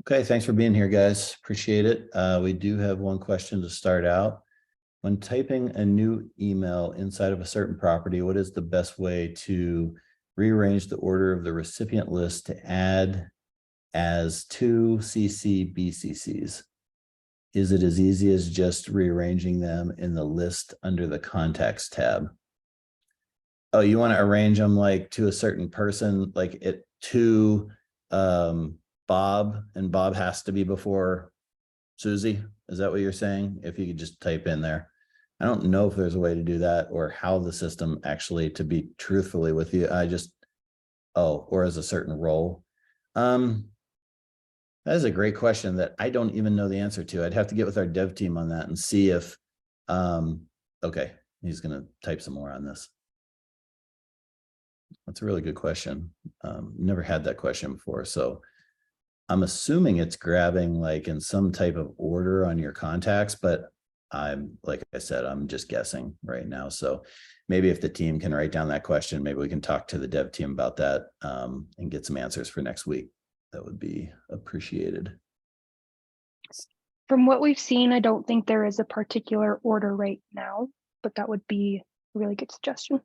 Okay, thanks for being here, guys. Appreciate it. We do have one question to start out. When typing a new email inside of a certain property, what is the best way to rearrange the order of the recipient list to add as two CC BCCs? Is it as easy as just rearranging them in the list under the contacts tab? Oh, you want to arrange them like to a certain person, like it to Bob, and Bob has to be before Susie? Is that what you're saying? If you could just type in there. I don't know if there's a way to do that or how the system actually, to be truthfully with you, or as a certain role. That is a great question that I don't even know the answer to. I'd have to get with our dev team on that and see if, okay, he's going to type some more on this. That's a really good question. Never had that question before. So I'm assuming it's grabbing like in some type of order on your contacts, but like I said, I'm just guessing right now. So maybe if the team can write down that question, maybe we can talk to the dev team about that and get some answers for next week. That would be appreciated. From what we've seen, I don't think there is a particular order right now, but that would be a really good suggestion.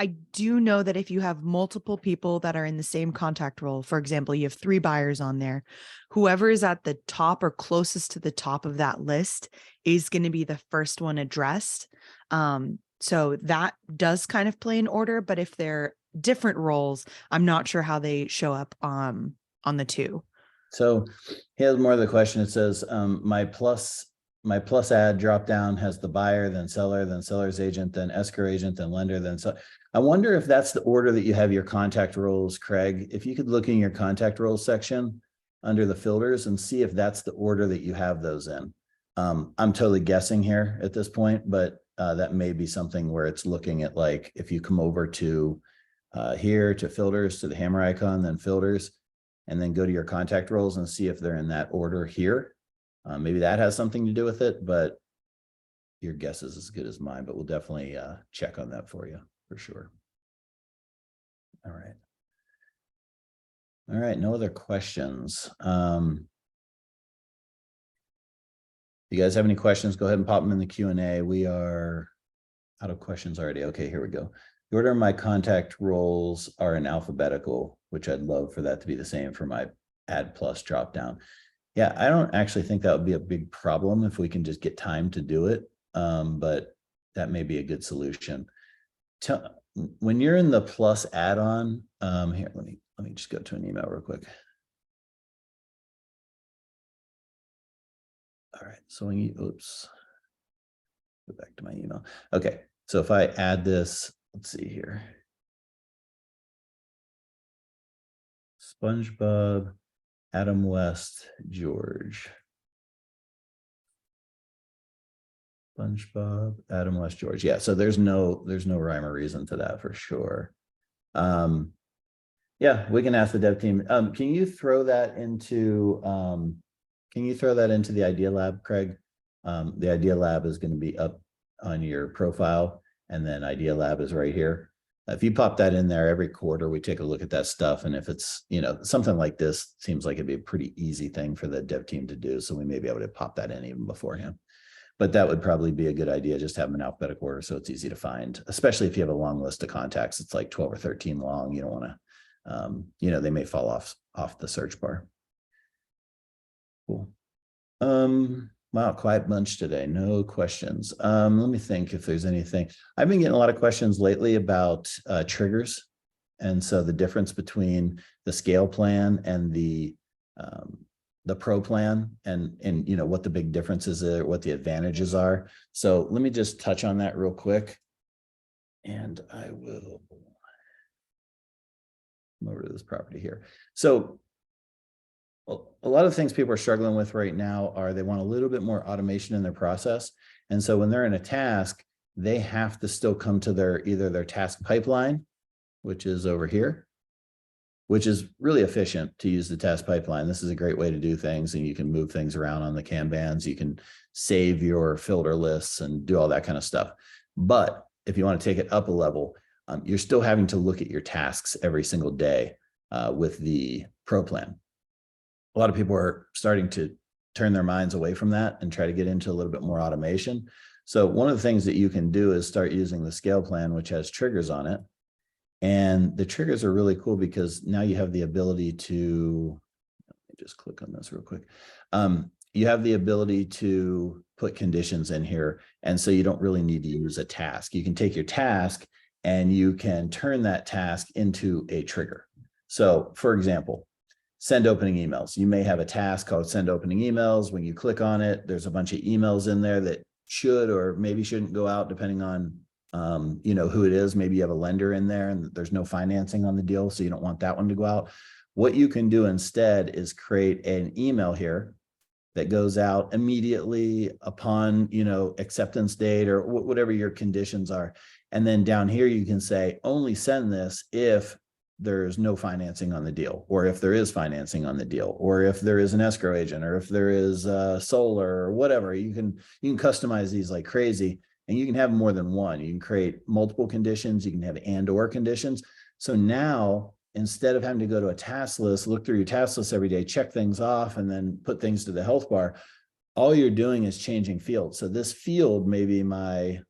I do know that if you have multiple people that are in the same contact role, for example, you have 3 buyers on there, whoever is at the top or closest to the top of that list is going to be the first one addressed. So that does kind of play in order, but if they're different roles, I'm not sure how they show up on the 2. So here's more of the question. It says, my plus ad drop down has the buyer, then seller's agent, then escrow agent, then lender, then so. I wonder if that's the order that you have your contact roles, Craig. If you could look in your contact roles section under the filters and see if that's the order that you have those in. I'm totally guessing here at this point, but that may be something where it's looking at, like, if you come over to here to filters, to the hammer icon, then filters, and then go to your contact roles and see if they're in that order here. Maybe that has something to do with it, but your guess is as good as mine, but we'll definitely check on that for you for sure. All right. All right, no other questions. You guys have any questions, go ahead and pop them in the Q&A. We are out of questions already. Okay, here we go. The order of my contact roles are in alphabetical, which I'd love for that to be the same for my add plus drop down. Yeah, I don't actually think that would be a big problem if we can just get time to do it, but that may be a good solution. When you're in the plus add-on, here, let me just go to an email real quick. All right, so when you, oops, go back to my email. Okay, so if I add this, let's see here. SpongeBob, Adam West, George. SpongeBob, Adam West, George. Yeah, so there's no rhyme or reason to that for sure. Yeah, we can ask the dev team. Can you throw that into the Idea Lab, Craig? The Idea Lab is going to be up on your profile, and then Idea Lab is right here. If you pop that in there, every quarter we take a look at that stuff, and if it's, you know, something like this, seems like it'd be a pretty easy thing for the dev team to do, so we may be able to pop that in even beforehand. But that would probably be a good idea, just have them in alphabetical order so it's easy to find, especially if you have a long list of contacts. It's like 12 or 13 long. You don't want to, you know, they may fall off the search bar. Cool. Wow, quiet bunch today. No questions. Let me think if there's anything. I've been getting a lot of questions lately about triggers. And so the difference between the scale plan and the pro plan, and you know, what the big differences are, what the advantages are. So let me just touch on that real quick. And I will come over to this property here. So a lot of things people are struggling with right now are they want a little bit more automation in their process. And so when they're in a task, they have to still come to either their task pipeline, which is over here, which is really efficient to use the task pipeline. This is a great way to do things, and you can move things around on the Kanbans. You can save your filter lists and do all that kind of stuff. But if you want to take it up a level, you're still having to look at your tasks every single day with the pro plan. a lot of people are starting to turn their minds away from that and try to get into a little bit more automation. So one of the things that you can do is start using the scale plan, which has triggers on it. And the triggers are really cool because now you have the ability to, let me just click on this real quick. You have the ability to put conditions in here. And so you don't really need to use a task. You can take your task and you can turn that task into a trigger. So for example, send opening emails. You may have a task called send opening emails. When you click on it, there's a bunch of emails in there that should or maybe shouldn't go out depending on who it is. Maybe you have a lender in there and there's no financing on the deal, so you don't want that one to go out. What you can do instead is create an email here that goes out immediately upon, acceptance date or whatever your conditions are. And then down here, you can say, only send this if there's no financing on the deal, or if there is financing on the deal, or if there is an escrow agent, or if there is solar or whatever. You can customize these like crazy, and you can have more than one. You can create multiple conditions. You can have and/or conditions. So now, instead of having to go to a task list, look through your task list every day, check things off, and then put things to the health bar, all you're doing is changing fields. So this field may be my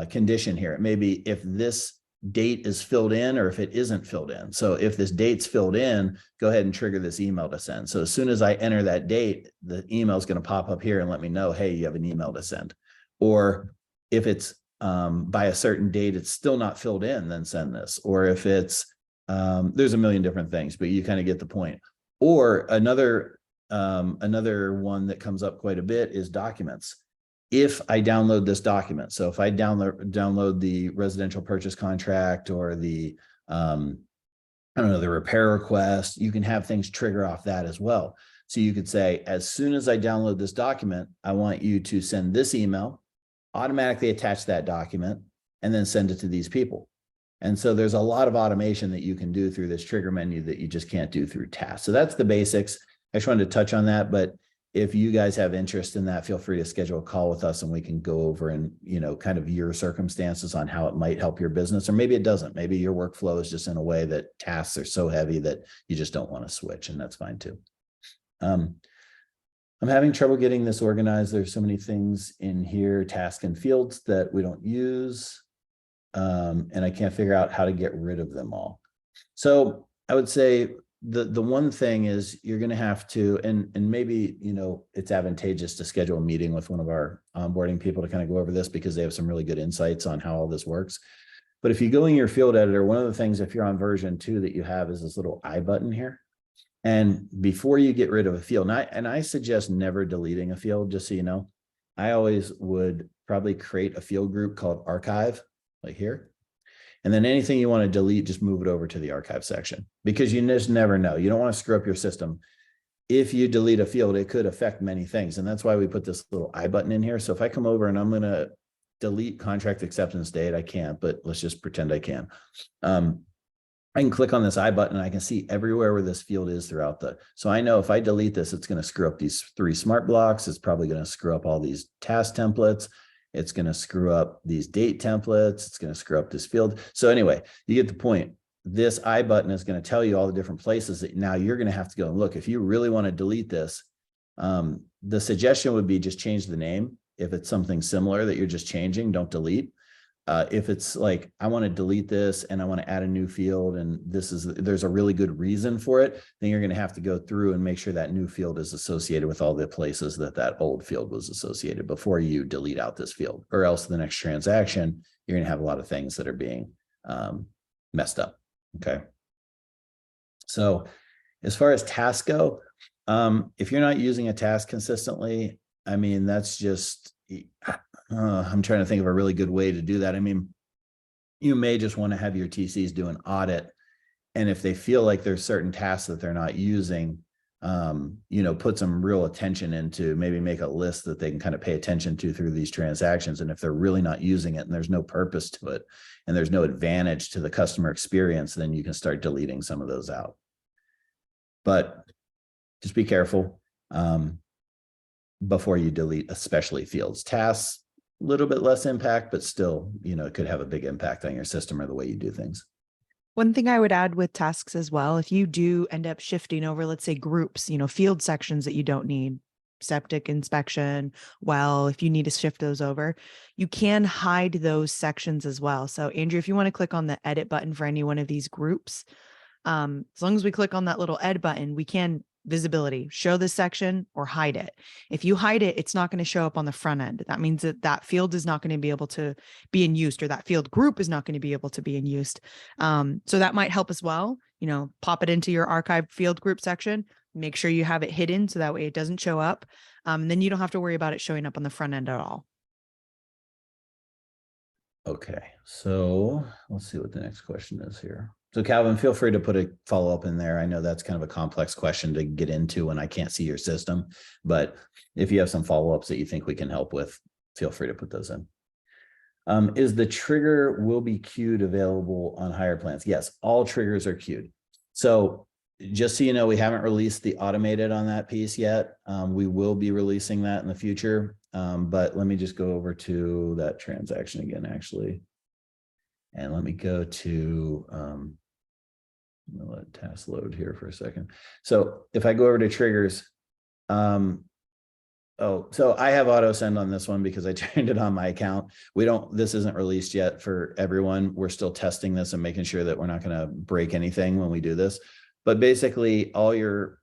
condition here. It may be if this date is filled in or if it isn't filled in. So if this date's filled in, go ahead and trigger this email to send. So as soon as I enter that date, the email is going to pop up here and let me know, hey, you have an email to send. Or if it's by a certain date, it's still not filled in, then send this. Or if it's, there's a million different things, but you kind of get the point. Or another one that comes up quite a bit is documents. If I download this document, so if I download the residential purchase contract or the, the repair request, you can have things trigger off that as well. So you could say, as soon as I download this document, I want you to send this email, automatically attach that document, and then send it to these people. And so there's a lot of automation that you can do through this trigger menu that you just can't do through tasks. So that's the basics. I just wanted to touch on that, but if you guys have interest in that, feel free to schedule a call with us and we can go over and, kind of your circumstances on how it might help your business, or maybe it doesn't. Maybe your workflow is just in a way that tasks are so heavy that you just don't want to switch, and that's fine too. I'm having trouble getting this organized. There's so many things in here, tasks and fields that we don't use. And I can't figure out how to get rid of them all. So I would say the one thing is you're going to have to, and maybe, it's advantageous to schedule a meeting with one of our onboarding people to kind of go over this because they have some really good insights on how all this works. But if you go in your field editor, one of the things, if you're on version 2 that you have is this little I button here. And before you get rid of a field, and I suggest never deleting a field, just so you know, I always would probably create a field group called archive, like here. And then anything you want to delete, just move it over to the archive section, because you just never know. You don't want to screw up your system. If you delete a field, it could affect many things. And that's why we put this little I button in here. So if I come over and I'm going to delete contract acceptance date, I can't, but let's just pretend I can. I can click on this I button and I can see everywhere where this field is throughout so I know if I delete this, it's going to screw up these 3 smart blocks. It's probably going to screw up all these task templates. It's going to screw up these date templates. It's going to screw up this field. So anyway, you get the point. This I button is going to tell you all the different places that now you're going to have to go and look. If you really want to delete this, the suggestion would be just change the name. If it's something similar that you're just changing, don't delete. If it's like, I want to delete this and I want to add a new field and there's a really good reason for it, then you're going to have to go through and make sure that new field is associated with all the places that old field was associated before you delete out this field, or else the next transaction, you're going to have a lot of things that are being messed up. Okay. So as far as tasks go, if you're not using a task consistently, I mean, that's just, I'm trying to think of a really good way to do that. I mean, you may just want to have your TCs do an audit. And if they feel like there's certain tasks that they're not using, put some real attention into, maybe make a list that they can kind of pay attention to through these transactions. And if they're really not using it and there's no purpose to it and there's no advantage to the customer experience, then you can start deleting some of those out. But just be careful before you delete, especially fields. Tasks, a little bit less impact, but still, it could have a big impact on your system or the way you do things. One thing I would add with tasks as well, if you do end up shifting over, let's say groups, field sections that you don't need, septic inspection, well, if you need to shift those over, you can hide those sections as well. So Andrew, if you want to click on the edit button for any one of these groups, as long as we click on that little ed button, we can visibility, show this section or hide it. If you hide it, it's not going to show up on the front end. That means that that field is not going to be able to be in use, or that field group is not going to be able to be in use. So that might help as well. Pop it into your archive field group section, make sure you have it hidden so that way it doesn't show up. Then you don't have to worry about it showing up on the front end at all. Okay, so let's see what the next question is here. So Calvin, feel free to put a follow-up in there. I know that's kind of a complex question to get into when I can't see your system, but if you have some follow-ups that you think we can help with, feel free to put those in. Is the trigger will be queued available on higher plans? Yes, all triggers are queued. So just so you know, we haven't released the automated on that piece yet. We will be releasing that in the future. But let me just go over to that transaction again, actually. And let me go to, I'm gonna let task load here for a second. So if I go over to triggers, so I have auto send on this one because I turned it on my account. This isn't released yet for everyone. We're still testing this and making sure that we're not gonna break anything when we do this. But basically all your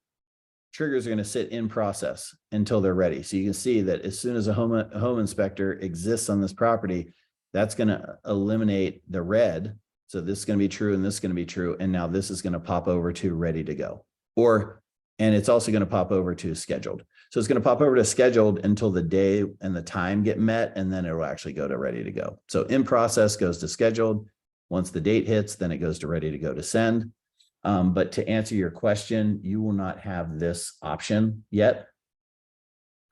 triggers are going to sit in process until they're ready. So you can see that as soon as a home inspector exists on this property, that's going to eliminate the red. So this is going to be true and this is going to be true. And now this is going to pop over to ready to go. And it's also going to pop over to scheduled. So it's going to pop over to scheduled until the day and the time get met, and then it will actually go to ready to go. So in process goes to scheduled. Once the date hits, then it goes to ready to go to send. But to answer your question, you will not have this option yet.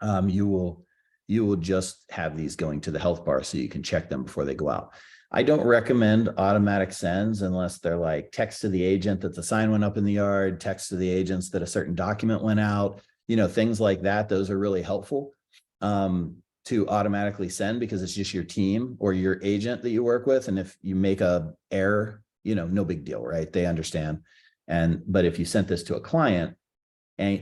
You will just have these going to the health bar so you can check them before they go out. I don't recommend automatic sends unless they're like text to the agent that the sign went up in the yard, text to the agents that a certain document went out, things like that. Those are really helpful to automatically send because it's just your team or your agent that you work with. And if you make a error, no big deal, right? They understand. But if you sent this to a client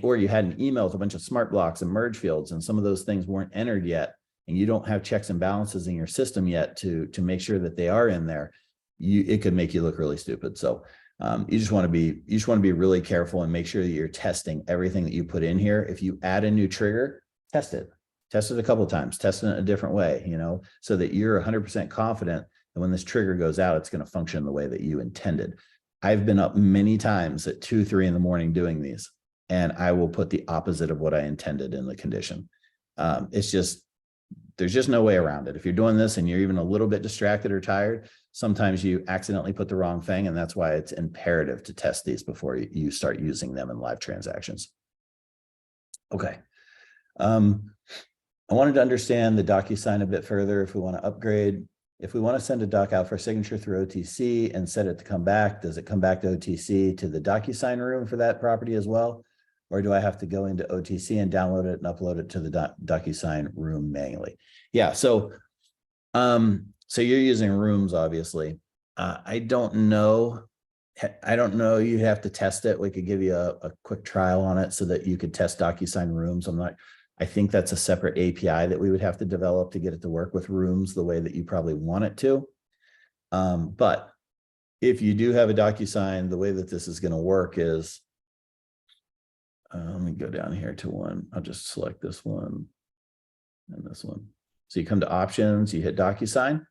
or you had an email with a bunch of smart blocks and merge fields and some of those things weren't entered yet, and you don't have checks and balances in your system yet to make sure that they are in there, it could make you look really stupid. So you just want to be really careful and make sure that you're testing everything that you put in here. If you add a new trigger, test it a couple of times, test it in a different way, so that you're 100% confident that when this trigger goes out, it's going to function the way that you intended. I've been up many times at 2, 3 in the morning doing these, and I will put the opposite of what I intended in the condition. There's just no way around it. If you're doing this and you're even a little bit distracted or tired, sometimes you accidentally put the wrong thing, and that's why it's imperative to test these before you start using them in live transactions. Okay. I wanted to understand the DocuSign a bit further. If we want to upgrade, if we want to send a doc out for signature through OTC and set it to come back, does it come back to OTC to the DocuSign room for that property as well? Or do I have to go into OTC and download it and upload it to the DocuSign room manually? Yeah, so you're using rooms, obviously. I don't know. You have to test it. We could give you a quick trial on it so that you could test DocuSign rooms. I think that's a separate API that we would have to develop to get it to work with rooms the way that you probably want it to. But if you do have a DocuSign, the way that this is going to work is, let me go down here to one. I'll just select this one and this one. So you come to options, you hit DocuSign.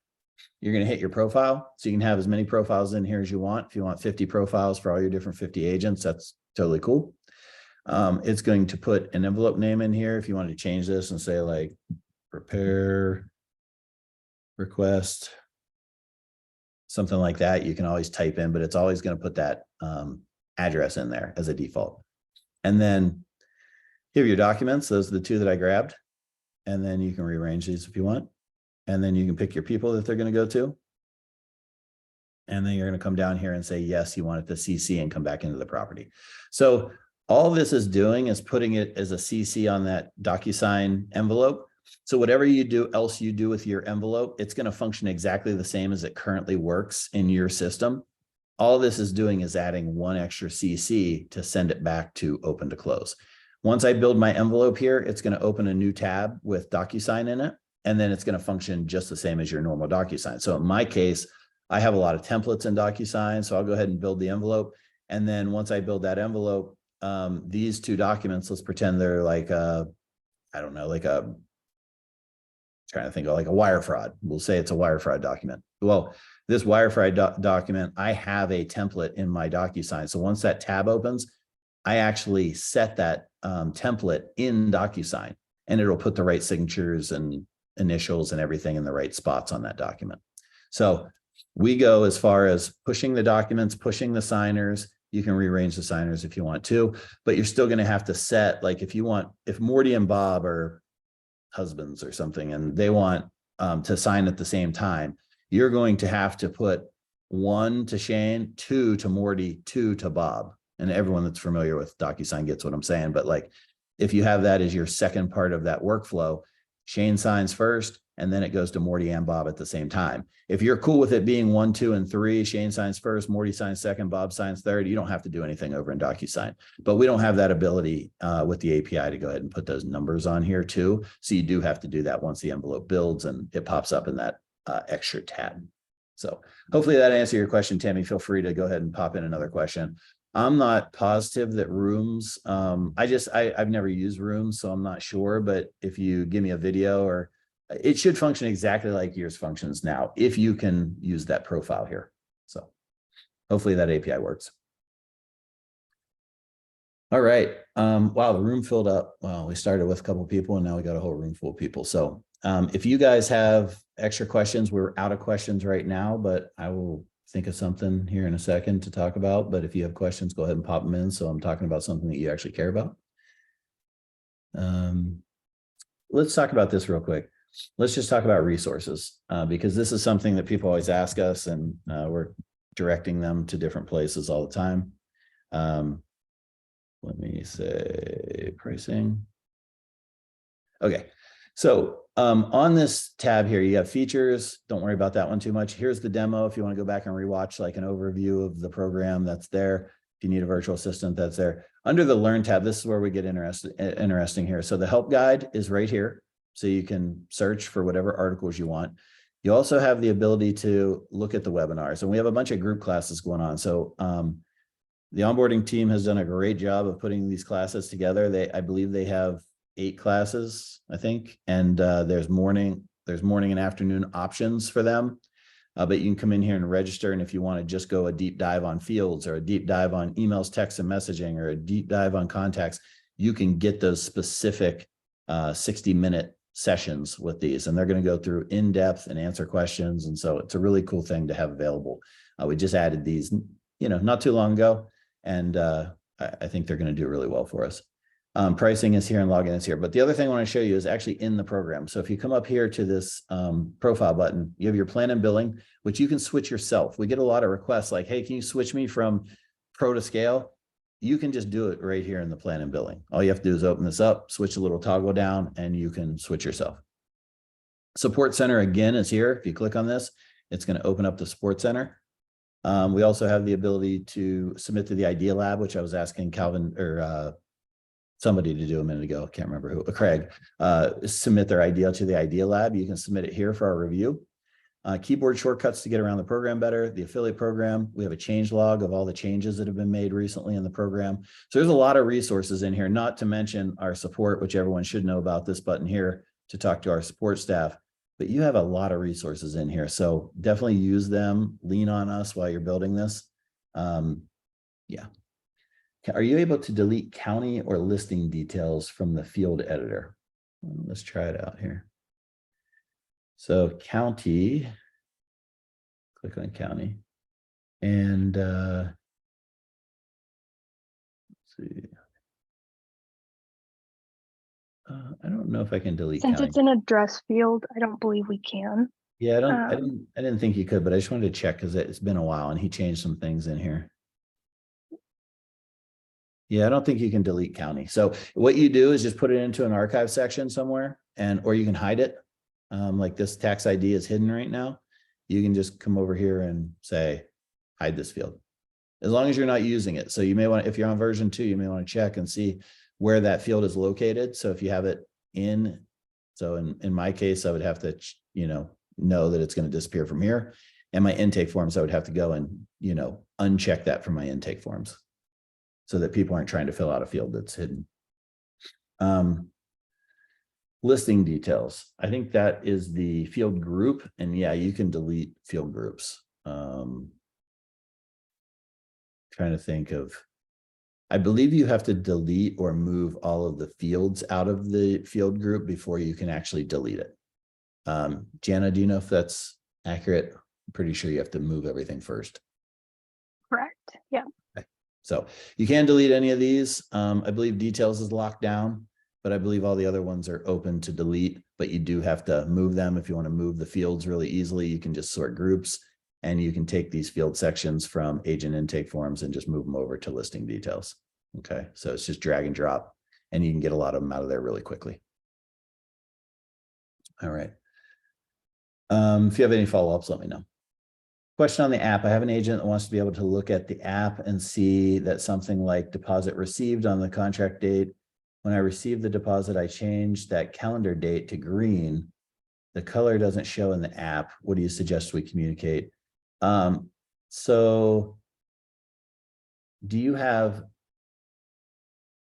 You're going to hit your profile. So you can have as many profiles in here as you want. If you want 50 profiles for all your different 50 agents, that's totally cool. It's going to put an envelope name in here. If you wanted to change this and say like repair request, something like that, you can always type in, but it's always going to put that address in there as a default. And then here are your documents. Those are the 2 that I grabbed. And then you can rearrange these if you want. And then you can pick your people that they're going to go to. And then you're going to come down here and say, yes, you want it to CC and come back into the property. So all this is doing is putting it as a CC on that DocuSign envelope. So whatever you do with your envelope, it's going to function exactly the same as it currently works in your system. all this is doing is adding one extra CC to send it back to open to close. Once I build my envelope here, it's going to open a new tab with DocuSign in it, and then it's going to function just the same as your normal DocuSign. So in my case, I have a lot of templates in DocuSign, so I'll go ahead and build the envelope. And then once I build that envelope, these two documents, let's pretend they're like I don't know, like a, trying to think of like a wire fraud. We'll say it's a wire fraud document. Well, this wire fraud document, I have a template in my DocuSign. So once that tab opens, I actually set that template in DocuSign, and it'll put the right signatures and initials and everything in the right spots on that document. So we go as far as pushing the documents, pushing the signers. You can rearrange the signers if you want to, but you're still going to have to set, like if Morty and Bob are husbands or something and they want to sign at the same time, you're going to have to put 1 to Shane, 2 to Morty, 2 to Bob. And everyone that's familiar with DocuSign gets what I'm saying. But like, if you have that as your second part of that workflow, Shane signs first, and then it goes to Morty and Bob at the same time. If you're cool with it being 1, 2, and 3, Shane signs first, Morty signs second, Bob signs third, you don't have to do anything over in DocuSign. But we don't have that ability with the API to go ahead and put those numbers on here too. So you do have to do that once the envelope builds and it pops up in that extra tab. So hopefully that answered your question, Tammy. Feel free to go ahead and pop in another question. I'm not positive that Rooms, I've never used Rooms, so I'm not sure, but if you give me a video, or it should function exactly like yours functions now, if you can use that profile here. So hopefully that API works. All right. Wow, the room filled up. Well, we started with a couple of people and now we got a whole room full of people. So if you guys have extra questions, we're out of questions right now, but I will think of something here in a second to talk about. But if you have questions, go ahead and pop them in. So I'm talking about something that you actually care about. Let's talk about this real quick. Let's just talk about resources because this is something that people always ask us, and we're directing them to different places all the time. Let me say pricing. Okay. So on this tab here, you have features. Don't worry about that one too much. Here's the demo. If you want to go back and rewatch like an overview of the program, that's there. If you need a virtual assistant, that's there. Under the Learn tab, this is where we get interesting here. So the help guide is right here. So you can search for whatever articles you want. You also have the ability to look at the webinars, and we have a bunch of group classes going on. So the onboarding team has done a great job of putting these classes together. I believe they have 8 classes, I think, and there's morning and afternoon options for them. But you can come in here and register, and if you want to just go a deep dive on fields, or a deep dive on emails, text, and messaging, or a deep dive on contacts, you can get those specific 60-minute sessions with these, and they're going to go through in depth and answer questions. And so it's a really cool thing to have available. We just added these, not too long ago, and I think they're going to do really well for us. Pricing is here and login is here. But the other thing I want to show you is actually in the program. So if you come up here to this profile button, you have your plan and billing, which you can switch yourself. We get a lot of requests like, hey, can you switch me from pro to scale? You can just do it right here in the plan and billing. All you have to do is open this up, switch a little toggle down, and you can switch yourself. Support Center again is here. If you click on this, it's going to open up the Support Center. We also have the ability to submit to the Idea Lab, which I was asking Calvin or somebody to do a minute ago. I can't remember who, Craig, submit their idea to the Idea Lab. You can submit it here for our review. Keyboard shortcuts to get around the program better. The affiliate program, we have a change log of all the changes that have been made recently in the program. So there's a lot of resources in here, not to mention our support, which everyone should know about this button here to talk to our support staff. But you have a lot of resources in here. So definitely use them, lean on us while you're building this. Yeah. Are you able to delete county or listing details from the field editor? Let's try it out here. So county, click on county, and let's see. I don't know if I can delete Since county. it's an address field, I don't believe we can. Yeah, I didn't think you could, but I just wanted to check because it's been a while and he changed some things in here. Yeah, I don't think you can delete county. So what you do is just put it into an archive section somewhere, or you can hide it. Like this tax ID is hidden right now. You can just come over here and say, hide this field. as long as you're not using it. So you may want, if you're on version 2, you may want to check and see where that field is located. So if you have it so in my case, I would have to, know that it's going to disappear from here. And my intake forms, I would have to go and, uncheck that from my intake forms so that people aren't trying to fill out a field that's hidden. Listing details. I think that is the field group. And yeah, you can delete field groups. Trying to think of, I believe you have to delete or move all of the fields out of the field group before you can actually delete it. Jana, do you know if that's accurate? I'm pretty sure you have to move everything first. Correct. Yeah. Okay. So you can delete any of these. I believe details is locked down, but I believe all the other ones are open to delete, but you do have to move them. If you want to move the fields really easily, you can just sort groups and you can take these field sections from agent intake forms and just move them over to listing details. Okay. So it's just drag and drop and you can get a lot of them out of there really quickly. All right. If you have any follow-ups, let me know. Question on the app. I have an agent that wants to be able to look at the app and see that something like deposit received on the contract date. When I received the deposit, I changed that calendar date to green. The color doesn't show in the app. What do you suggest we communicate? So do you have,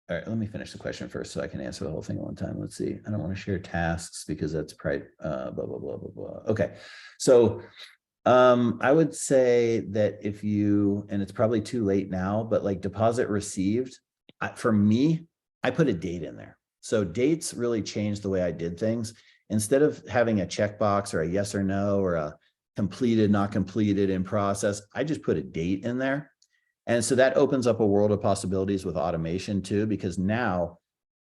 all right, let me finish the question first so I can answer the whole thing at one time. Let's see. I don't want to share tasks because that's probably blah, blah, blah, blah, blah. Okay. So I would say that if you, and it's probably too late now, but like deposit received, for me, I put a date in there. So dates really changed the way I did things. Instead of having a checkbox or a yes or no, or a completed, not completed, in process, I just put a date in there. And so that opens up a world of possibilities with automation too, because now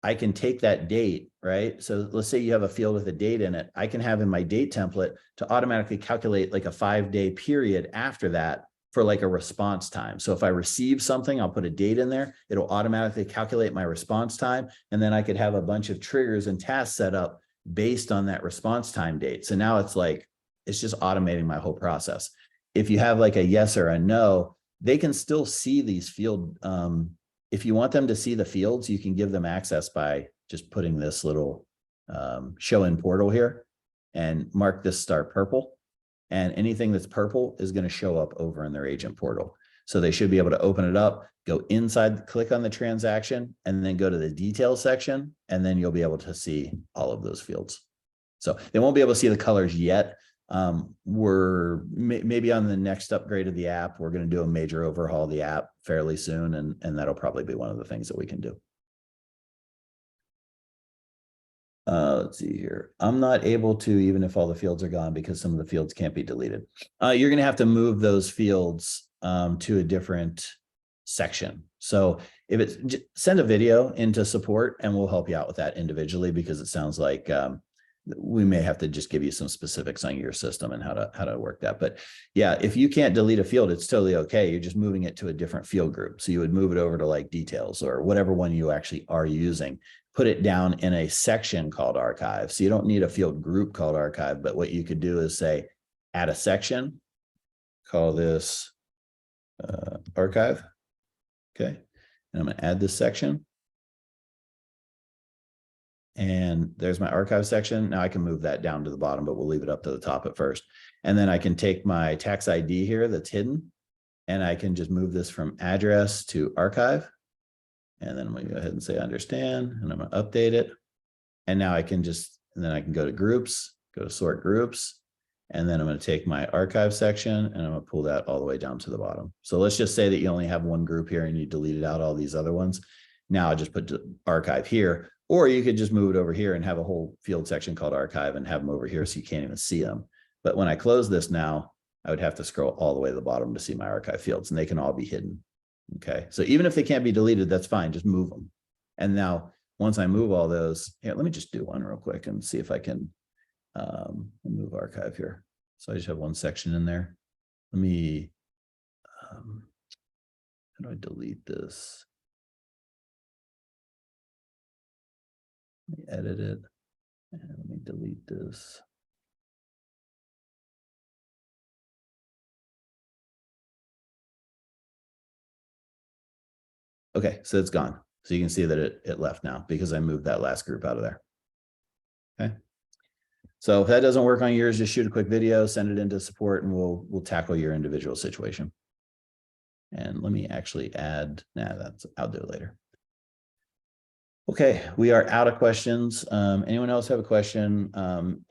I can take that date, right? So let's say you have a field with a date in it. I can have in my date template to automatically calculate like a 5-day period after that for like a response time. So if I receive something, I'll put a date in there. It'll automatically calculate my response time. And then I could have a bunch of triggers and tasks set up based on that response time date. So now it's like, it's just automating my whole process. If you have like a yes or a no, they can still see these field. If you want them to see the fields, you can give them access by just putting this little show in portal here and mark this star purple. And anything that's purple is going to show up over in their agent portal. So they should be able to open it up, go inside, click on the transaction, and then go to the details section. And then you'll be able to see all of those fields. So they won't be able to see the colors yet. We're maybe on the next upgrade of the app, we're going to do a major overhaul of the app fairly soon. And that'll probably be one of the things that we can do. Let's see here. I'm not able to, even if all the fields are gone, because some of the fields can't be deleted. You're going to have to move those fields to a different section. So if it's, send a video into support and we'll help you out with that individually, because it sounds like we may have to just give you some specifics on your system and how to work that. But yeah, if you can't delete a field, it's totally okay. You're just moving it to a different field group. So you would move it over to like details or whatever one you actually are using, put it down in a section called archive. So you don't need a field group called archive, but what you could do is say, add a section, call this archive. Okay. And I'm going to add this section. And there's my archive section. Now I can move that down to the bottom, but we'll leave it up to the top at first. And then I can take my tax ID here that's hidden, and I can just move this from address to archive. And then I'm going to go ahead and say understand, and I'm going to update it. And now I can just, and then I can go to groups, go to sort groups. And then I'm going to take my archive section and I'm going to pull that all the way down to the bottom. So let's just say that you only have one group here and you deleted out all these other ones. Now I just put archive here, or you could just move it over here and have a whole field section called archive and have them over here so you can't even see them. But when I close this now, I would have to scroll all the way to the bottom to see my archive fields, and they can all be hidden. Okay. So even if they can't be deleted, that's fine. Just move them. And now once I move all those, here, let me just do one real quick and see if I can move archive here. So I just have one section in there. Let me, how do I delete this? Let me edit it. And let me delete this. Okay, so it's gone. So you can see that it left now because I moved that last group out of there. Okay. So if that doesn't work on yours, just shoot a quick video, send it into support, and we'll tackle your individual situation. And let me actually add, I'll do it later. Okay, we are out of questions. Anyone else have a question?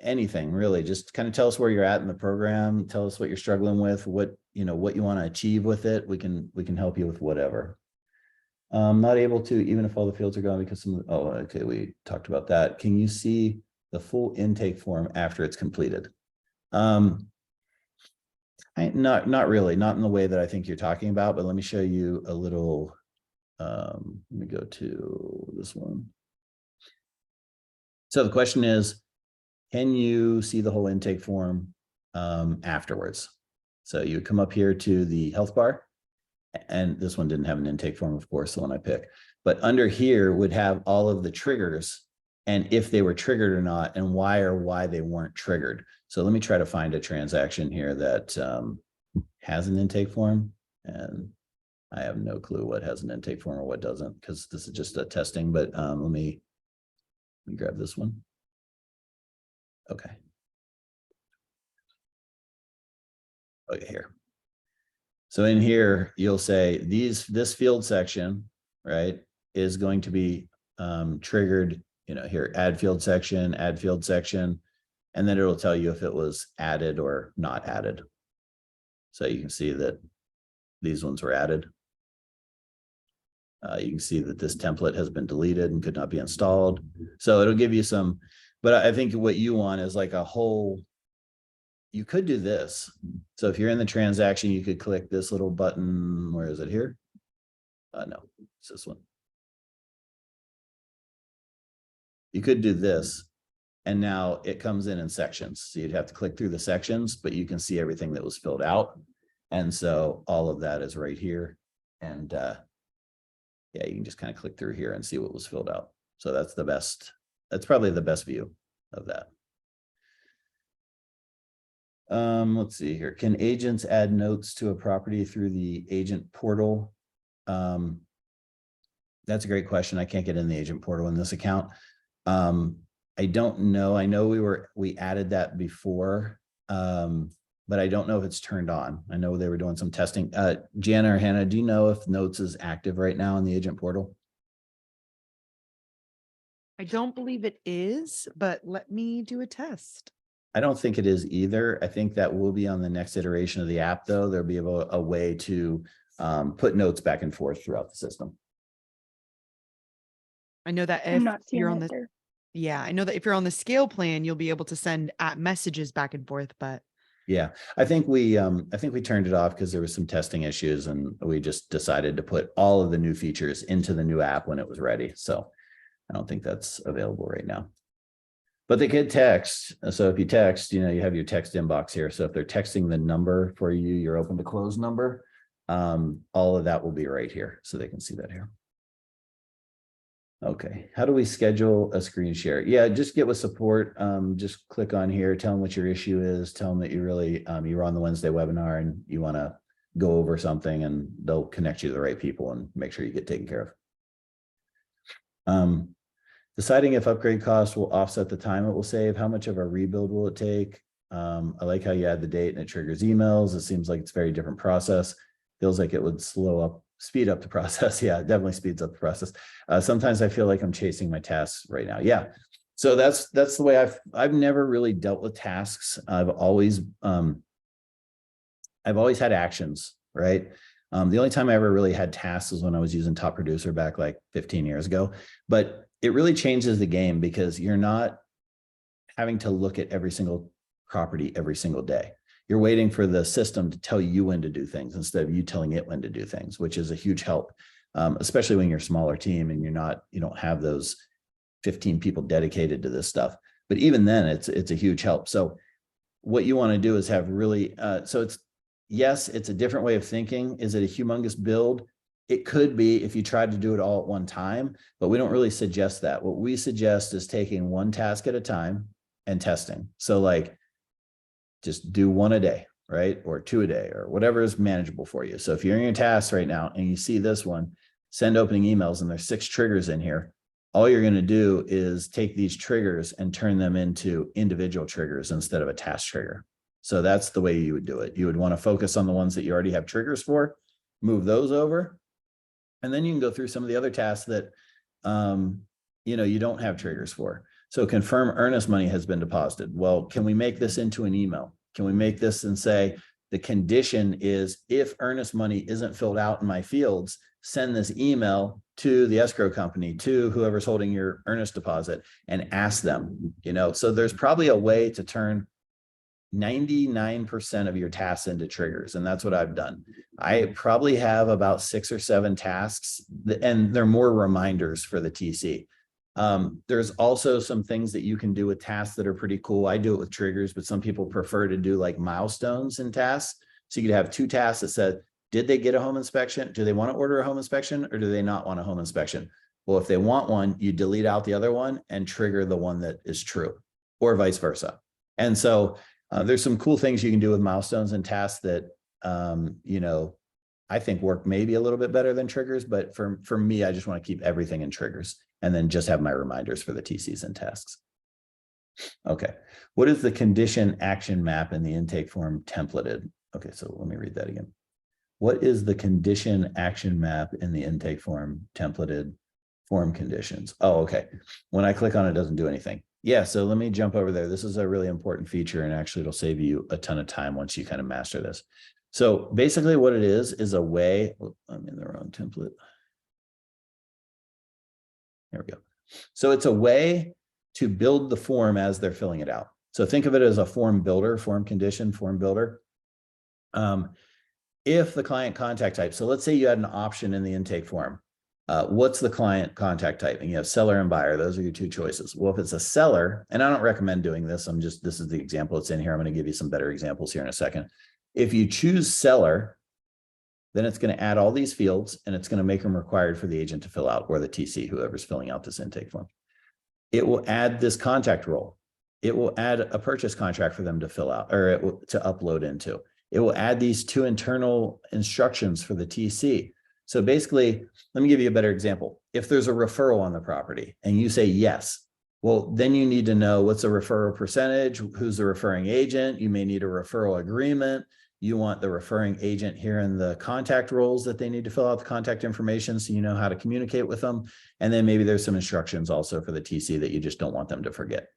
Anything really, just kind of tell us where you're at in the program. Tell us what you're struggling with, what you want to achieve with it. We can help you with whatever. Not able to, even if all the fields are gone because okay, we talked about that. Can you see the full intake form after it's completed? Not really, not in the way that I think you're talking about, but let me show you a little. Let me go to this one. So the question is, can you see the whole intake form afterwards? So you would come up here to the health bar, and this one didn't have an intake form, of course, the one I picked, but under here would have all of the triggers and if they were triggered or not, and why they weren't triggered. So let me try to find a transaction here that has an intake form, and I have no clue what has an intake form or what doesn't, because this is just a testing, but let me grab this one. Okay. Okay, here. So in here, you'll say this field section, right, is going to be triggered, here, add field section, and then it'll tell you if it was added or not added. So you can see that these ones were added. You can see that this template has been deleted and could not be installed. So it'll give you some, but I think what you want is like a whole, you could do this. So if you're in the transaction, you could click this little button. Where is it here? No, it's this one. You could do this, and now it comes in sections. So you'd have to click through the sections, but you can see everything that was filled out. And so all of that is right here. And yeah, you can just kind of click through here and see what was filled out. So that's the best, that's probably the best view of that. Let's see here. Can agents add notes to a property through the agent portal? That's a great question. I can't get in the agent portal in this account. I don't know. I know we added that before, but I don't know if it's turned on. I know they were doing some testing. Jana or Hannah, do you know if Notes is active right now in the agent portal? I don't believe it is, but let me do a test. I don't think it is either. I think that will be on the next iteration of the app, though. There'll be a way to put notes back and forth throughout the system. I know that I'm if not seeing you're on it the, there. yeah, I know that if you're on the scale plan, you'll be able to send messages back and forth, but yeah, I think we turned it off because there was some testing issues, and we just decided to put all of the new features into the new app when it was ready. So I don't think that's available right now. But they could text. So if you text, you have your text inbox here. So if they're texting the number for you, your open to close number, all of that will be right here. So they can see that here. Okay, how do we schedule a screen share? Yeah, just get with support. Just click on here, tell them what your issue is, tell them that you really, you're on the Wednesday webinar and you want to go over something, and they'll connect you to the right people and make sure you get taken care of. Deciding if upgrade costs will offset the time it will save. How much of a rebuild will it take? I like how you add the date and it triggers emails. It seems like it's a very different process. Feels like it would speed up the process. Yeah, it definitely speeds up the process. Sometimes I feel like I'm chasing my tasks right now. Yeah. So that's the way I've never really dealt with tasks. I've always had actions, right? The only time I ever really had tasks was when I was using Top Producer back like 15 years ago. But it really changes the game because you're not having to look at every single property every single day. You're waiting for the system to tell you when to do things instead of you telling it when to do things, which is a huge help, especially when you're a smaller team and you don't have those 15 people dedicated to this stuff. But even then, it's a huge help. So what you want to do is have really, yes, it's a different way of thinking. Is it a humongous build? It could be if you tried to do it all at one time, but we don't really suggest that. What we suggest is taking one task at a time and testing. So like, just do one a day, right? Or two a day, or whatever is manageable for you. So if you're in your tasks right now and you see this one, send opening emails and there's 6 triggers in here, all you're going to do is take these triggers and turn them into individual triggers instead of a task trigger. So that's the way you would do it. You would want to focus on the ones that you already have triggers for, move those over, and then you can go through some of the other tasks that you don't have triggers for. So confirm earnest money has been deposited. Well, can we make this into an email? Can we make this and say the condition is if earnest money isn't filled out in my fields, send this email to the escrow company, to whoever's holding your earnest deposit, and ask them, so there's probably a way to turn 99% of your tasks into triggers. And that's what I've done. I probably have about 6 or 7 tasks, and they're more reminders for the TC. There's also some things that you can do with tasks that are pretty cool. I do it with triggers, but some people prefer to do like milestones in tasks. So you could have 2 tasks that said, did they get a home inspection? Do they want to order a home inspection, or do they not want a home inspection? Well, if they want one, you delete out the other one and trigger the one that is true, or vice versa. And so there's some cool things you can do with milestones and tasks that, I think work maybe a little bit better than triggers, but for me, I just want to keep everything in triggers and then just have my reminders for the TCs and tasks. Okay. What is the condition action map in the intake form templated? Okay. So let me read that again. What is the condition action map in the intake form templated form conditions? Oh, okay. When I click on it, it doesn't do anything. Yeah, so let me jump over there. This is a really important feature, and actually it'll save you a ton of time once you kind of master this. So basically what it is a way, I'm in the wrong template. There we go. So it's a way to build the form as they're filling it out. So think of it as a form builder, form condition, form builder. If the client contact type, so let's say you had an option in the intake form. What's the client contact type? And you have seller and buyer. Those are your 2 choices. Well, if it's a seller, and I don't recommend doing this, this is the example that's in here. I'm going to give you some better examples here in a second. If you choose seller, then it's going to add all these fields, and it's going to make them required for the agent to fill out, or the TC, whoever's filling out this intake form. It will add this contact role. It will add a purchase contract for them to fill out, or to upload into. It will add these 2 internal instructions for the TC. So basically, let me give you a better example. If there's a referral on the property and you say yes, well, then you need to know what's the referral percentage, who's the referring agent. You may need a referral agreement. You want the referring agent here in the contact roles that they need to fill out the contact information so you know how to communicate with them. And then maybe there's some instructions also for the TC that you just don't want them to forget.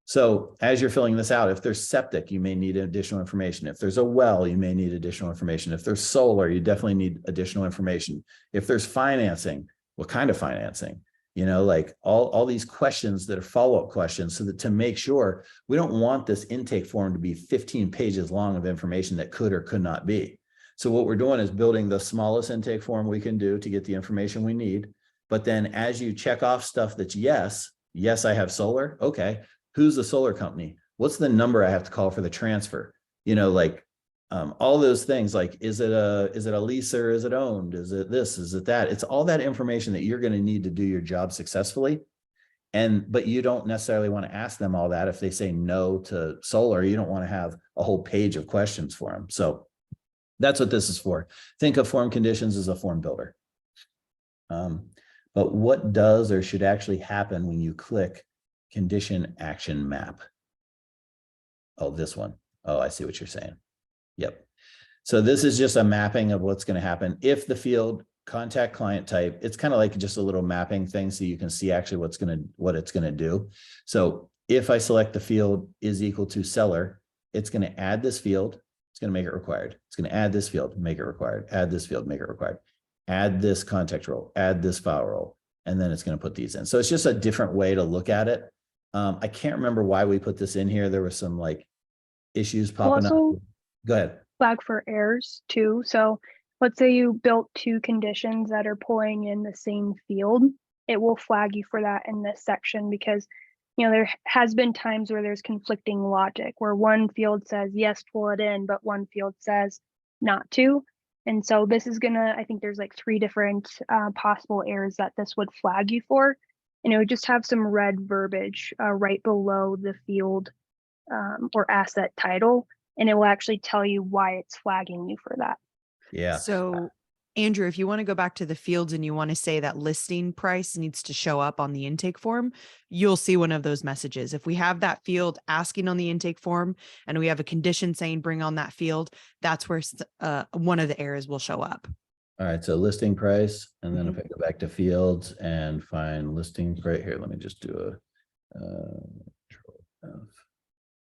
So as you're filling this out, if there's septic, you may need additional information. If there's a well, you may need additional information. If there's solar, you definitely need additional information. If there's financing, what kind of financing? Like all these questions that are follow-up questions, so that to make sure we don't want this intake form to be 15 pages long of information that could or could not be. So what we're doing is building the smallest intake form we can do to get the information we need. But then as you check off stuff that's yes, I have solar. Okay. Who's the solar company? What's the number I have to call for the transfer? All those things, like, is it a lease, or is it owned? Is it this? Is it that? It's all that information that you're going to need to do your job successfully. But you don't necessarily want to ask them all that. If they say no to solar, you don't want to have a whole page of questions for them. So that's what this is for. Think of form conditions as a form builder. But what does or should actually happen when you click condition action map? Oh, this one. Oh, I see what you're saying. Yep. So this is just a mapping of what's going to happen if the field contact client type. It's kind of like just a little mapping thing, so you can see actually what it's going to do. So if I select the field is equal to seller, it's going to add this field. It's going to make it required. It's going to add this field, make it required. Add this field, make it required. Add this contact role, add this file role, and then it's going to put these in. So it's just a different way to look at it. I can't remember why we put this in here. There were some like issues popping up. Go ahead. Flag for errors too. So let's say you built 2 conditions that are pulling in the same field. It will flag you for that in this section, because there has been times where there's conflicting logic, where one field says yes, pull it in, but one field says not to. And so this is I think there's like 3 different possible errors that this would flag you for. And it would just have some red verbiage right below the field or asset title, and it will actually tell you why it's flagging you for that. Yeah. So Andrew, if you want to go back to the fields and you want to say that listing price needs to show up on the intake form, you'll see one of those messages. If we have that field asking on the intake form and we have a condition saying bring on that field, that's where one of the errors will show up. All right, so listing price, and then if I go back to fields and find listing right here, let me just do a Control F.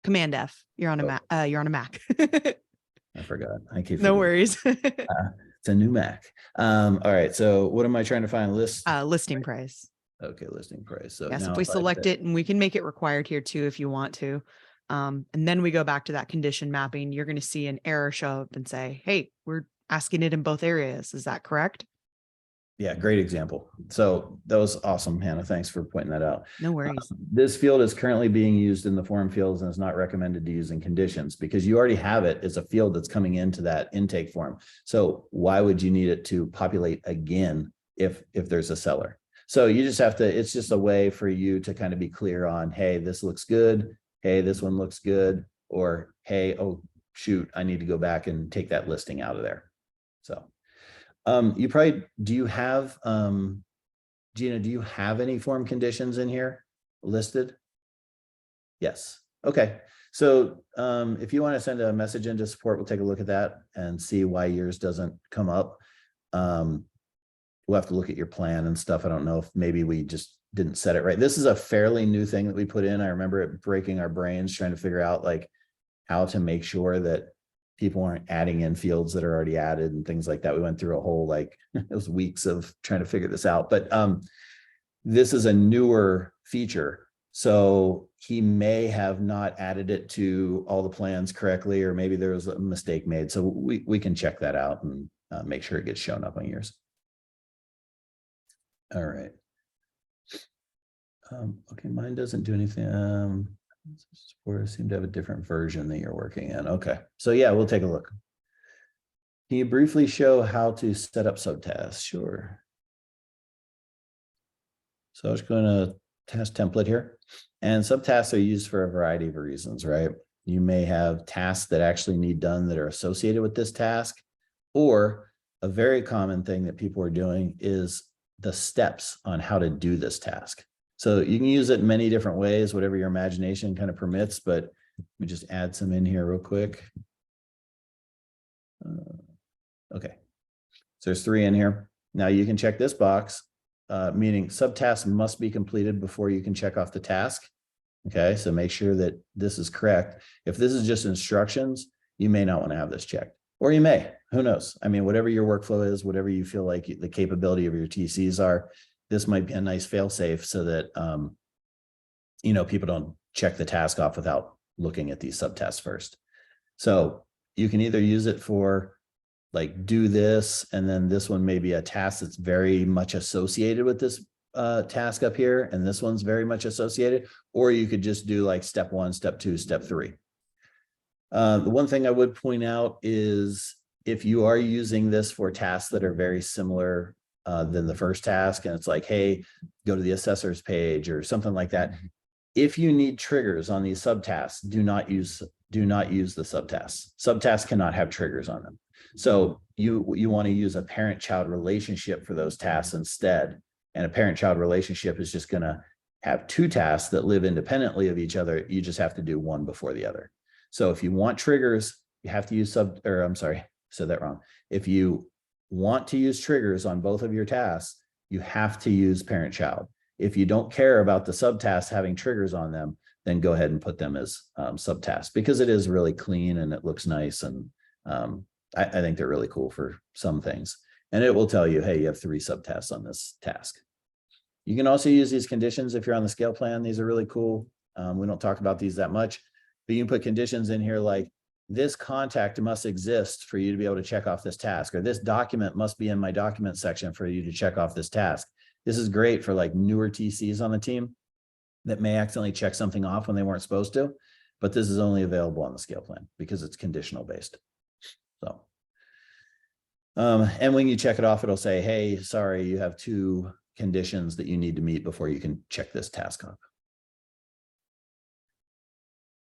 Command F. You're on a Oh. Mac. You're on a Mac. I forgot. I keep No forgetting. worries. It's a new Mac. All right, so what am I trying to find? Listing price. Okay, listing price. So Yes, now if we if I select say- it, and we can make it required here too if you want to. And then we go back to that condition mapping, you're going to see an error show up and say, hey, we're asking it in both areas. Is that correct? Yeah, great example. So that was awesome, Hannah. Thanks for pointing that out. No worries. This field is currently being used in the form fields and is not recommended to use in conditions because you already have it as a field that's coming into that intake form. So why would you need it to populate again if there's a seller? So you just have to, it's just a way for you to kind of be clear on, hey, this looks good. Hey, this one looks good. Or, hey, oh, shoot, I need to go back and take that listing out of there. So you probably, do you have, Gina, do you have any form conditions in here listed? Yes. Okay. So if you want to send a message into support, we'll take a look at that and see why yours doesn't come up. We'll have to look at your plan and stuff. I don't know if maybe we just didn't set it right. This is a fairly new thing that we put in. I remember it breaking our brains trying to figure out like how to make sure that people aren't adding in fields that are already added and things like that. We went through a whole, like, it was weeks of trying to figure this out, but this is a newer feature. So he may have not added it to all the plans correctly, or maybe there was a mistake made. So we can check that out and make sure it gets shown up on yours. All right. Okay, mine doesn't do anything. Or seem to have a different version that you're working in. Okay, so yeah, we'll take a look. Can you briefly show how to set up subtasks? Sure. So I was going to task template here, and subtasks are used for a variety of reasons, right? You may have tasks that actually need done that are associated with this task, or a very common thing that people are doing is the steps on how to do this task. So you can use it in many different ways, whatever your imagination kind of permits, but we just add some in here real quick. Okay, so there's 3 in here. Now you can check this box, meaning subtasks must be completed before you can check off the task. Okay, so make sure that this is correct. If this is just instructions, you may not want to have this checked, or you may, who knows? I mean, whatever your workflow is, whatever you feel like the capability of your TCs are, this might be a nice fail safe so that, you know, people don't check the task off without looking at these subtasks first. So you can either use it for like do this, and then this one may be a task that's very much associated with this task up here, and this one's very much associated, or you could just do like step 1, step 2, step 3. The one thing I would point out is if you are using this for tasks that are very similar than the first task, and it's like, hey, go to the assessor's page or something like that. If you need triggers on these subtasks, do not use the subtasks. Subtasks cannot have triggers on them. So you want to use a parent-child relationship for those tasks instead. And a parent-child relationship is just going to have 2 tasks that live independently of each other. You just have to do one before the other. So if you want triggers, you have to use said that wrong. If you want to use triggers on both of your tasks, you have to use parent-child. If you don't care about the subtasks having triggers on them, then go ahead and put them as subtasks, because it is really clean and it looks nice. And I think they're really cool for some things. And it will tell you, hey, you have 3 subtasks on this task. You can also use these conditions if you're on the scale plan. These are really cool. We don't talk about these that much, but you can put conditions in here like this contact must exist for you to be able to check off this task, or this document must be in my document section for you to check off this task. This is great for like newer TCs on the team that may accidentally check something off when they weren't supposed to, but this is only available on the scale plan because it's conditional based. So, and when you check it off, it'll say, hey, sorry, you have 2 conditions that you need to meet before you can check this task off.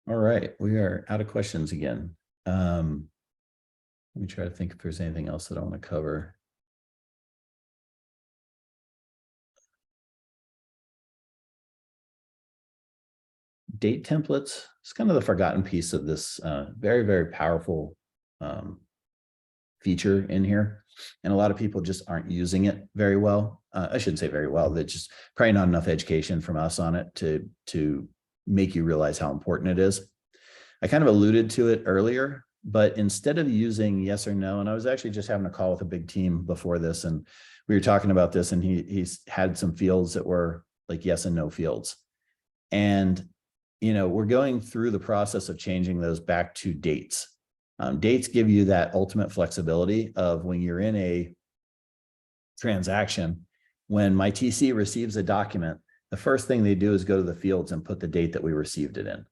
All right, we are out of questions again. Let me try to think if there's anything else that I want to cover. date templates is kind of the forgotten piece of this very, very powerful feature in here. And a lot of people just aren't using it very well. I shouldn't say very well. There's just probably not enough education from us on it to make you realize how important it is. I kind of alluded to it earlier, but instead of using yes or no, and I was actually just having a call with a big team before this, and we were talking about this, and he's had some fields that were like yes and no fields. And, you know, we're going through the process of changing those back to dates. Dates give you that ultimate flexibility of when you're in a transaction, when my TC receives a document, the first thing they do is go to the fields and put the date that we received it in.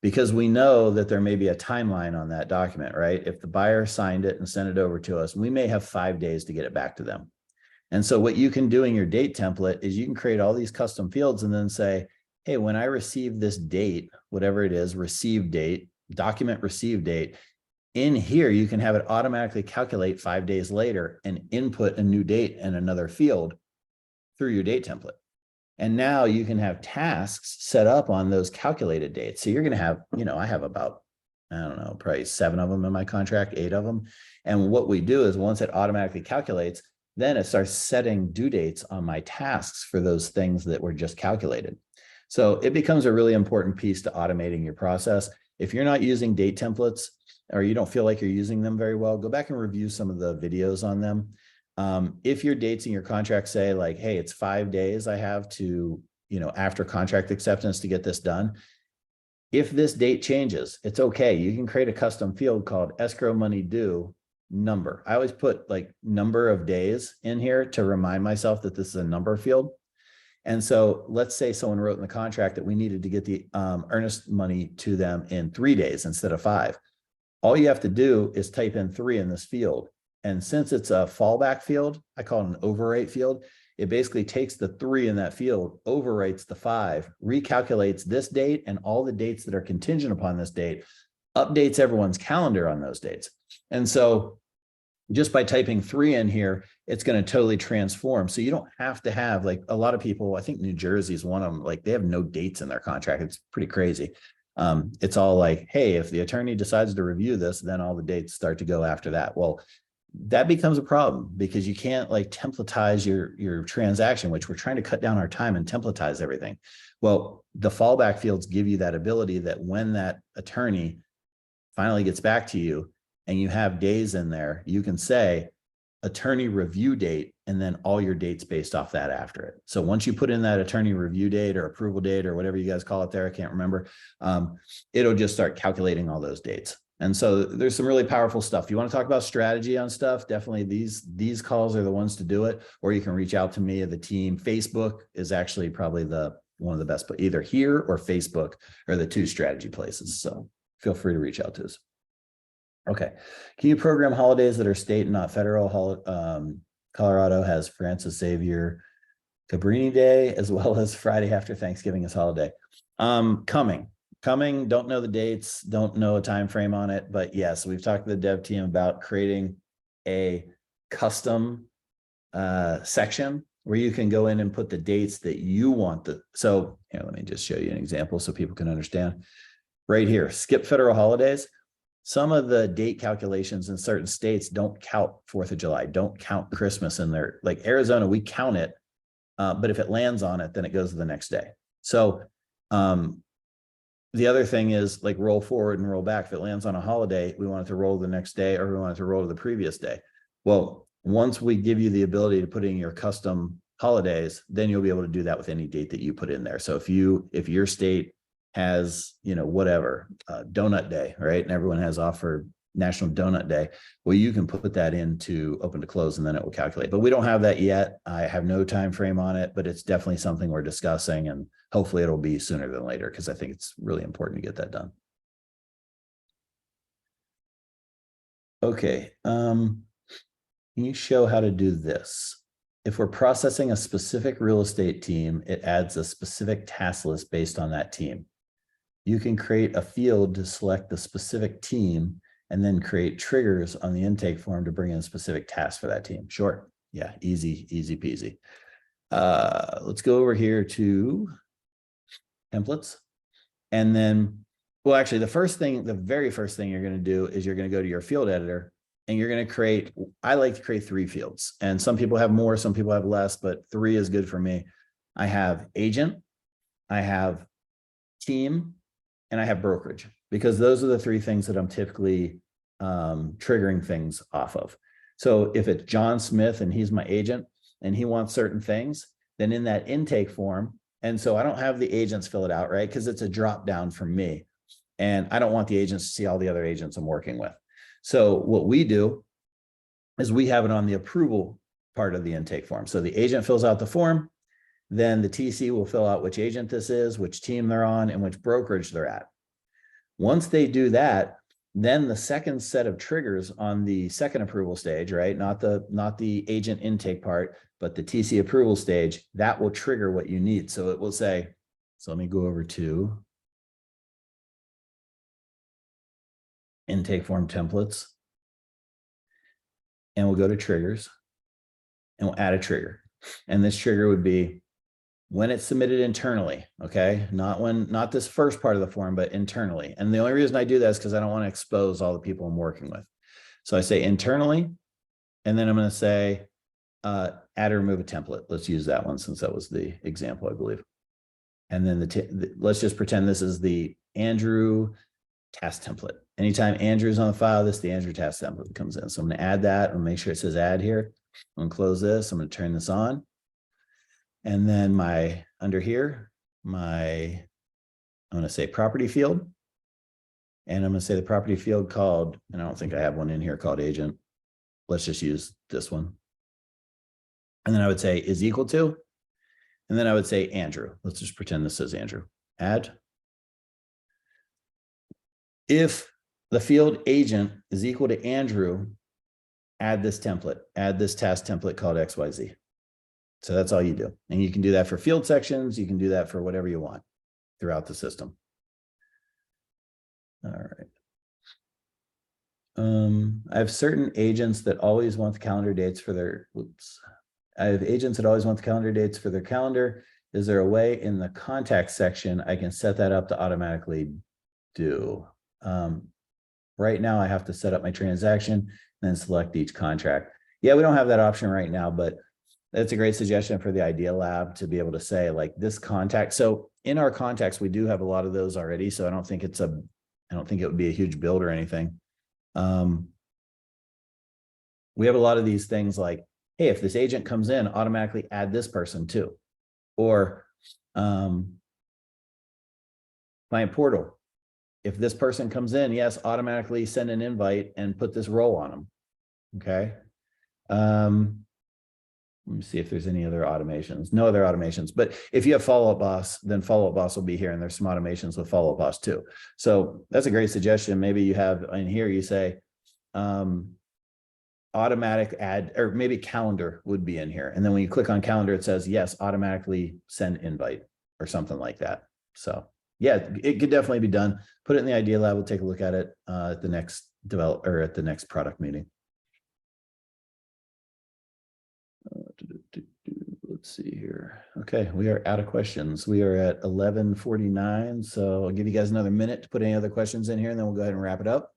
Because we know that there may be a timeline on that document, right? If the buyer signed it and sent it over to us, we may have 5 days to get it back to them. And so what you can do in your date template is you can create all these custom fields and then say, hey, when I receive this date, whatever it is, receive date, document receive date, in here, you can have it automatically calculate 5 days later and input a new date in another field through your date template. And now you can have tasks set up on those calculated dates. So you're going to have, you know, I have about, I don't know, probably 7 of them in my contract, 8 of them. And what we do is once it automatically calculates, then it starts setting due dates on my tasks for those things that were just calculated. So it becomes a really important piece to automating your process. If you're not using date templates or you don't feel like you're using them very well, go back and review some of the videos on them. If your dates in your contract say like, hey, it's 5 days I have to, you know, after contract acceptance to get this done. If this date changes, it's okay. You can create a custom field called escrow money due number. I always put like number of days in here to remind myself that this is a number field. And so let's say someone wrote in the contract that we needed to get the earnest money to them in 3 days instead of 5. All you have to do is type in 3 in this field. And since it's a fallback field, I call it an overwrite field. It basically takes the 3 in that field, overwrites the 5, recalculates this date and all the dates that are contingent upon this date, updates everyone's calendar on those dates. And so just by typing 3 in here, it's going to totally transform. So you don't have to have, like, a lot of people, I think New Jersey is one of them, like they have no dates in their contract. It's pretty crazy. It's all like, hey, if the attorney decides to review this, then all the dates start to go after that. Well, that becomes a problem because you can't like templatize your transaction, which we're trying to cut down our time and templatize everything. Well, the fallback fields give you that ability that when that attorney finally gets back to you and you have days in there, you can say attorney review date and then all your dates based off that after it. So once you put in that attorney review date or approval date or whatever you guys call it there, I can't remember, it'll just start calculating all those dates. And so there's some really powerful stuff. If you want to talk about strategy on stuff, definitely these calls are the ones to do it, or you can reach out to me or the team. Facebook is actually probably one of the best, but either here or Facebook are the 2 strategy places. So feel free to reach out to us. Okay. Can you program holidays that are state and not federal? Colorado has Francis Xavier Cabrini Day, as well as Friday after Thanksgiving as holiday. Coming, don't know the dates, don't know a time frame on it, but yes, we've talked to the dev team about creating a custom section where you can go in and put the dates that you want. So here, let me just show you an example so people can understand. Right here, skip federal holidays. Some of the date calculations in certain states don't count 4th of July, don't count Christmas in there. Like Arizona, we count it, but if it lands on it, then it goes to the next day. So the other thing is like roll forward and roll back. If it lands on a holiday, we want it to roll the next day or we want it to roll to the previous day. Well, once we give you the ability to put in your custom holidays, then you'll be able to do that with any date that you put in there. So if your state has, you know, whatever, donut day, right? And everyone has off for National Donut Day. Well, you can put that into open to close and then it will calculate, but we don't have that yet. I have no time frame on it, but it's definitely something we're discussing and hopefully it'll be sooner than later because I think it's really important to get that done. Okay. Can you show how to do this? If we're processing a specific real estate team, it adds a specific task list based on that team. You can create a field to select the specific team and then create triggers on the intake form to bring in a specific task for that team. Sure. Yeah, easy peasy. Let's go over here to templates. And then, well, actually the very first thing you're going to do is you're going to go to your field editor and you're going to create, I like to create 3 fields, and some people have more, some people have less, but 3 is good for me. I have agent, I have team, and I have brokerage, because those are the 3 things that I'm typically triggering things off of. So if it's John Smith and he's my agent and he wants certain things, then in that intake form, and so I don't have the agents fill it out, right? Because it's a drop down from me. And I don't want the agents to see all the other agents I'm working with. So what we do is we have it on the approval part of the intake form. So the agent fills out the form, then the TC will fill out which agent this is, which team they're on, and which brokerage they're at. Once they do that, then the second set of triggers on the second approval stage, right? Not the agent intake part, but the TC approval stage, that will trigger what you need. So it will say, so let me go over to intake form templates, and we'll go to triggers and we'll add a trigger. And this trigger would be when it's submitted internally, okay? Not this first part of the form, but internally. And the only reason I do that is because I don't want to expose all the people I'm working with. So I say internally, and then I'm going to say add or remove a template. Let's use that one since that was the example, I believe. And then let's just pretend this is the Andrew task template. Anytime Andrew's on the file, the Andrew task template comes in. So I'm going to add that and make sure it says add here. I'm going to close this. I'm going to turn this on. And then under here, I'm going to say property field. And I'm going to say the property field called, and I don't think I have one in here called agent. Let's just use this one. And then I would say is equal to, and then I would say Andrew. Let's just pretend this says Andrew. Add. If the field agent is equal to Andrew, add this template, add this task template called XYZ. So that's all you do. And you can do that for field sections. You can do that for whatever you want throughout the system. All right. I have certain agents that always want the calendar dates for their, I have agents that always want the calendar dates for their calendar. Is there a way in the contact section I can set that up to automatically do? Right now I have to set up my transaction and then select each contract. Yeah, we don't have that option right now, but that's a great suggestion for the Idea Lab to be able to say like this contact. So in our contacts, we do have a lot of those already. So I don't think it would be a huge build or anything. We have a lot of these things like, hey, if this agent comes in, automatically add this person too. Or client portal. If this person comes in, yes, automatically send an invite and put this role on them. Okay. Let me see if there's any other automations. No other automations, but if you have Follow-Up Boss, then Follow-Up Boss will be here, and there's some automations with Follow-Up Boss too. So that's a great suggestion. Maybe you have in here, you say automatic add, or maybe calendar would be in here. And then when you click on calendar, it says, yes, automatically send invite or something like that. So yeah, it could definitely be done. Put it in the Idea Lab. We'll take a look at it at the next at the next product meeting. Let's see here. Okay, we are out of questions. We are at 11:49, so I'll give you guys another minute to put any other questions in here, and then we'll go ahead and wrap it up.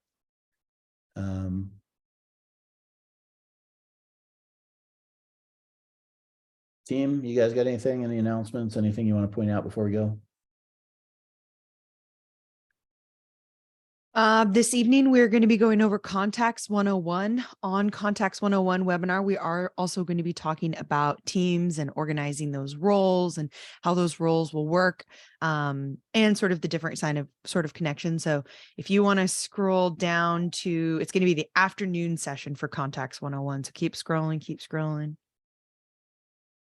Team, you guys got anything? Any announcements? Anything you want to point out before we go? This evening, we're going to be going over Contacts 101. On Contacts 101 webinar, we are also going to be talking about teams and organizing those roles and how those roles will work, and sort of the different sort of connection. So if you want to scroll down to, it's going to be the afternoon session for Contacts 101. So keep scrolling, keep scrolling.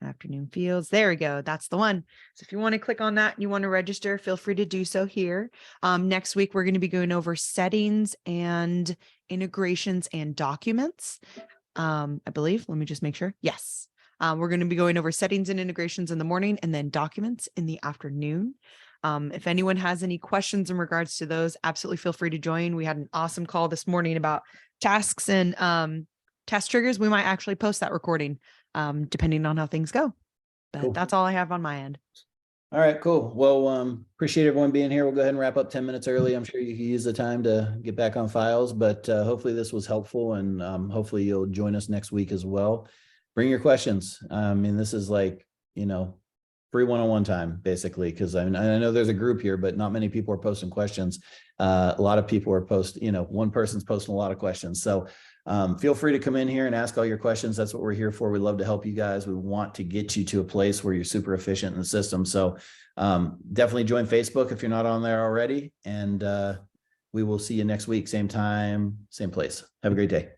Afternoon fields. There we go. That's the one. So if you want to click on that and you want to register, feel free to do so here. Next week, we're going to be going over settings and integrations and documents. I believe, let me just make sure. Yes. We're going to be going over settings and integrations in the morning and then documents in the afternoon. If anyone has any questions in regards to those, absolutely feel free to join. We had an awesome call this morning about tasks and test triggers. We might actually post that recording depending on how things go. But Cool. That's all I have on my end. All right, cool. Well, appreciate everyone being here. We'll go ahead and wrap up 10 minutes early. I'm sure you can use the time to get back on files, but hopefully this was helpful, and hopefully you'll join us next week as well. Bring your questions. I mean, this is like, free one-on-one time, basically, because I know there's a group here, but not many people are posting questions. A lot of people are one person's posting a lot of questions. So feel free to come in here and ask all your questions. That's what we're here for. We love to help you guys. We want to get you to a place where you're super efficient in the system. So definitely join Facebook if you're not on there already. And we will see you next week, same time, same place. Have a great day.